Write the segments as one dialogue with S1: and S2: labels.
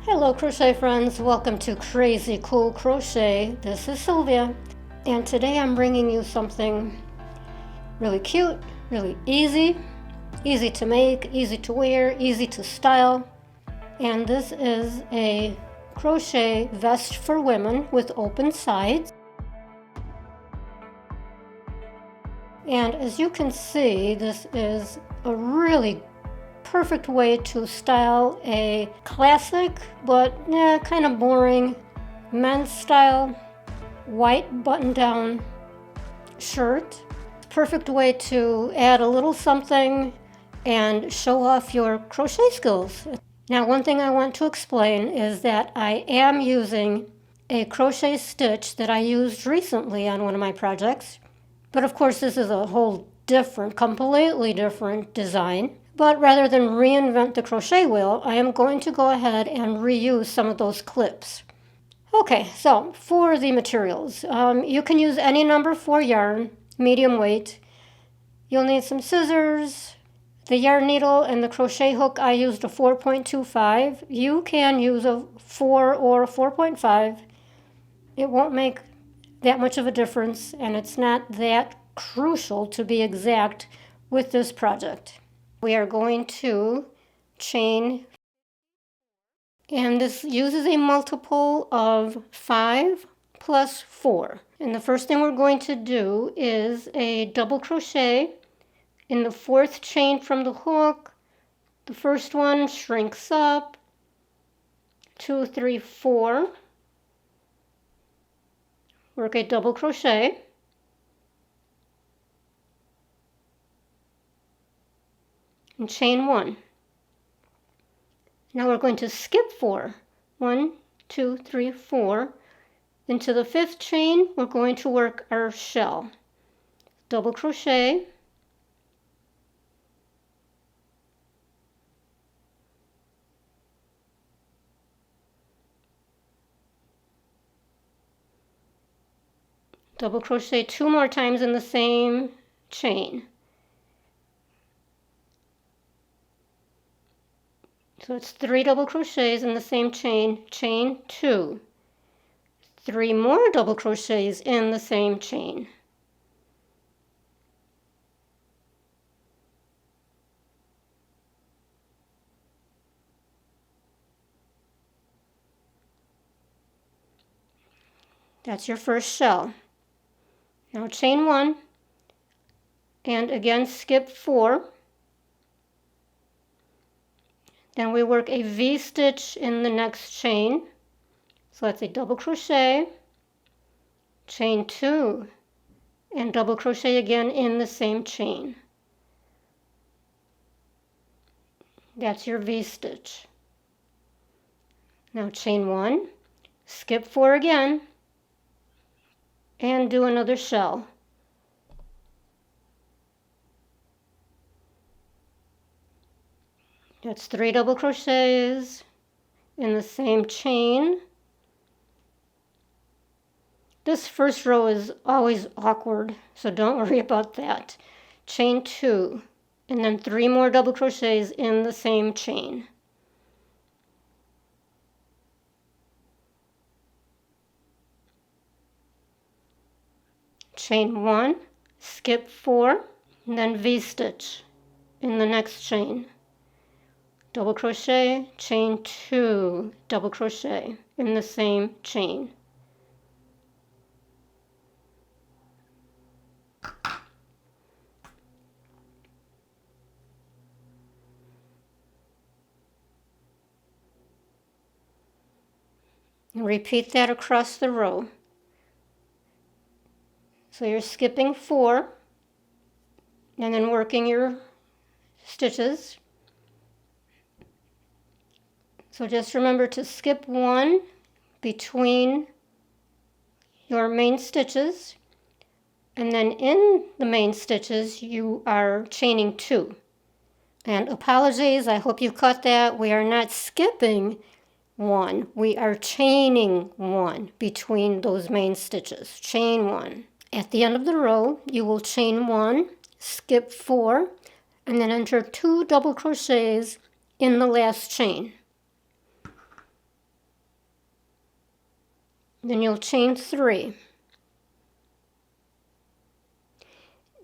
S1: Hello crochet friends, welcome to Crazy Cool Crochet. This is Sylvia, and today I'm bringing you something really cute, really easy to make, easy to wear, easy to style. And this is a crochet vest for women with open sides. And as you can see, this is a really perfect way to style a classic but kind of boring men's style white button-down shirt. Perfect way to add a little something and show off your crochet skills. Now, one thing I want to explain is that I am using a crochet stitch that I used recently on one of my projects, but of course this is a whole different, completely different design. But rather than reinvent the crochet wheel, I am going to go ahead and reuse some of those clips. Okay, so for the materials, you can use any number 4 yarn, medium weight. You'll need some scissors, the yarn needle, and the crochet hook. I used a 4.25. You can use a 4 or a 4.5. It won't make that much of a difference, and it's not that crucial to be exact with this project. We are going to chain, and this uses a multiple of 5 plus 4. And the first thing we're going to do is a double crochet in the 4th chain from the hook. The first one shrinks up, 2, 3, 4. Work a double crochet. And chain 1. Now we're going to skip 4. 1, 2, 3, 4. Into the 5th chain, we're going to work our shell. Double crochet. Double crochet 2 more times in the same chain. So it's 3 double crochets in the same chain, chain 2. 3 more double crochets in the same chain. That's your first shell. Now chain 1, and again skip 4. Then we work a V-stitch in the next chain. So that's a double crochet, chain 2, and double crochet again in the same chain. That's your V-stitch. Now chain 1, skip 4 again, and do another shell. That's 3 double crochets in the same chain. This first row is always awkward, so don't worry about that. Chain 2, and then 3 more double crochets in the same chain. Chain 1, skip 4, and then V-stitch in the next chain. Double crochet, chain 2, double crochet in the same chain. And repeat that across the row. So you're skipping 4 and then working your stitches. So just remember to skip 1 between your main stitches, and then in the main stitches you are chaining 2. And apologies, I hope you caught that. We are not skipping 1. We are chaining 1 between those main stitches. Chain 1. At the end of the row, you will chain 1, skip 4, and then enter 2 double crochets in the last chain. Then you'll chain 3.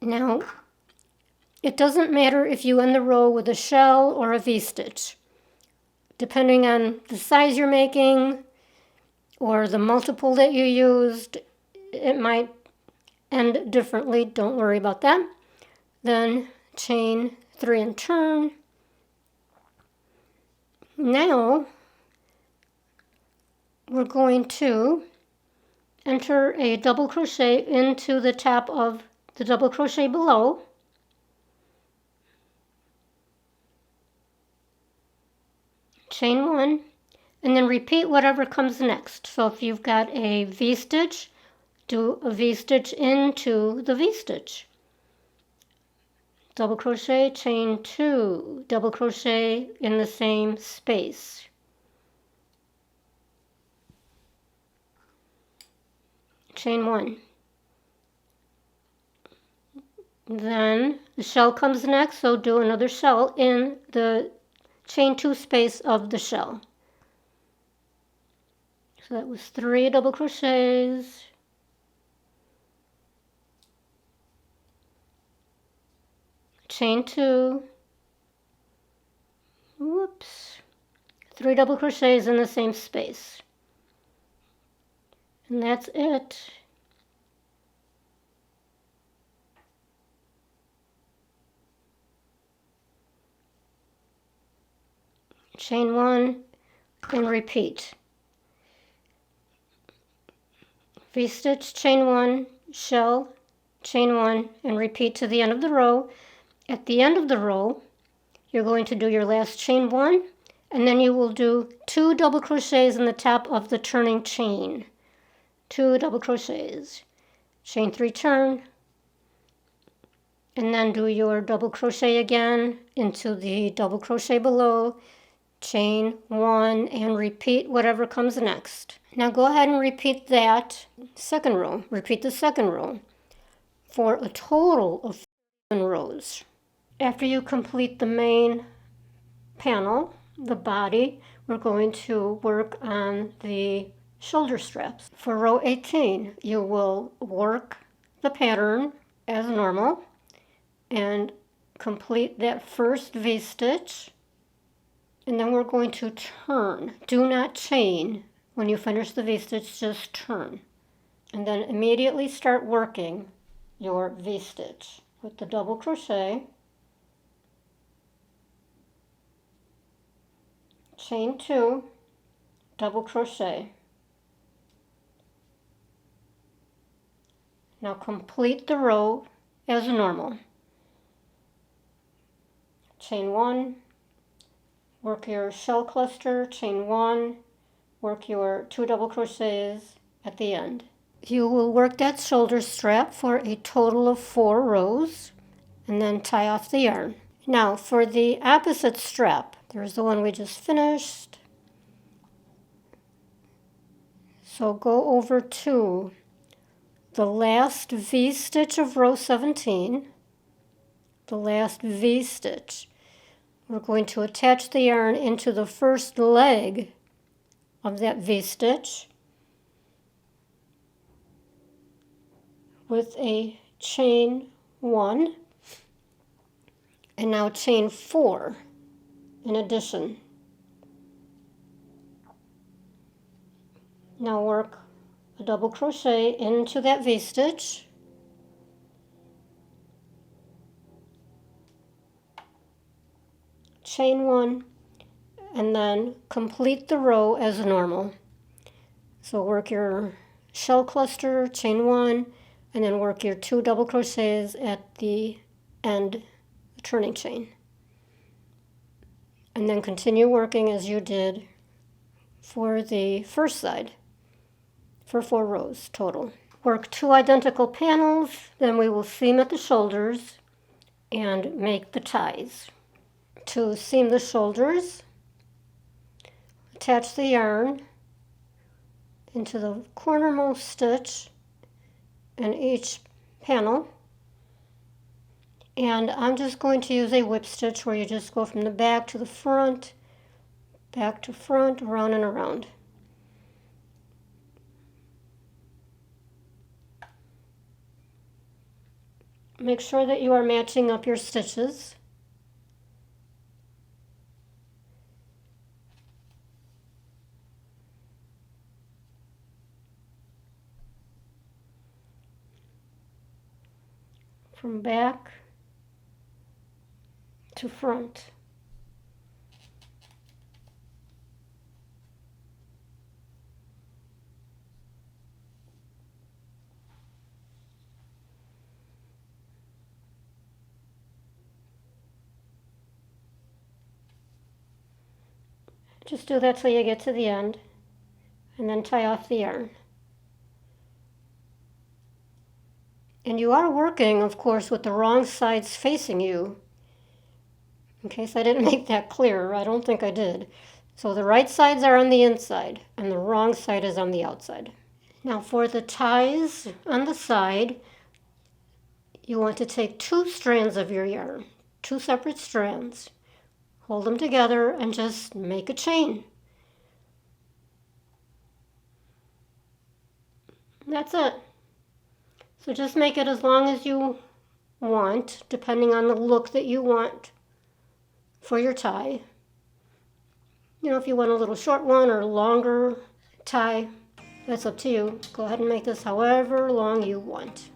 S1: Now, it doesn't matter if you end the row with a shell or a V-stitch. Depending on the size you're making or the multiple that you used, it might end differently. Don't worry about that. Then chain 3 and turn. Now, we're going to enter a double crochet into the top of the double crochet below. Chain 1, and then repeat whatever comes next. So if you've got a V-stitch, do a V-stitch into the V-stitch. Double crochet, chain 2, double crochet in the same space. Chain 1. Then the shell comes next, so do another shell in the chain 2 space of the shell. So that was 3 double crochets. Chain 2. Whoops. 3 double crochets in the same space. And that's it. Chain 1 and repeat. V-stitch, chain 1, shell, chain 1, and repeat to the end of the row. At the end of the row, you're going to do your last chain 1, and then you will do 2 double crochets in the top of the turning chain. 2 double crochets. Chain 3, turn, and then do your double crochet again into the double crochet below, chain 1, and repeat whatever comes next. Now go ahead and repeat that second row. Repeat the second row for a total of 7 rows. After you complete the main panel, the body, we're going to work on the shoulder straps. For row 18, you will work the pattern as normal and complete that first V-stitch, and then we're going to turn. Do not chain. When you finish the V-stitch, just turn. And then immediately start working your V-stitch with the double crochet, chain 2, double crochet. Now complete the row as normal. Chain 1, work your shell cluster, chain 1, work your 2 double crochets at the end. You will work that shoulder strap for a total of 4 rows and then tie off the yarn. Now for the opposite strap, there's the one we just finished. So go over to the last V-stitch of row 17, the last V-stitch. We're going to attach the yarn into the first leg of that V-stitch with a chain 1, and now chain 4 in addition. Now work a double crochet into that V-stitch, chain 1, and then complete the row as normal. So work your shell cluster, chain 1, and then work your 2 double crochets at the end, the turning chain. And then continue working as you did for the first side, for 4 rows total. Work 2 identical panels, then we will seam at the shoulders and make the ties. To seam the shoulders, attach the yarn into the cornermost stitch in each panel, and I'm just going to use a whip stitch where you just go from the back to the front, back to front, around and around. make sure that you are matching up your stitches. From back to front. Just do that till you get to the end, and then tie off the yarn. And you are working, of course, with the wrong sides facing you. In case I didn't make that clear, I don't think I did. So the right sides are on the inside, and the wrong side is on the outside. Now for the ties on the side, you want to take 2 strands of your yarn, 2 separate strands. Hold them together and just make a chain. That's it. So just make it as long as you want, depending on the look that you want for your tie. You know, if you want a little short one or longer tie, that's up to you. Go ahead and make this however long you want.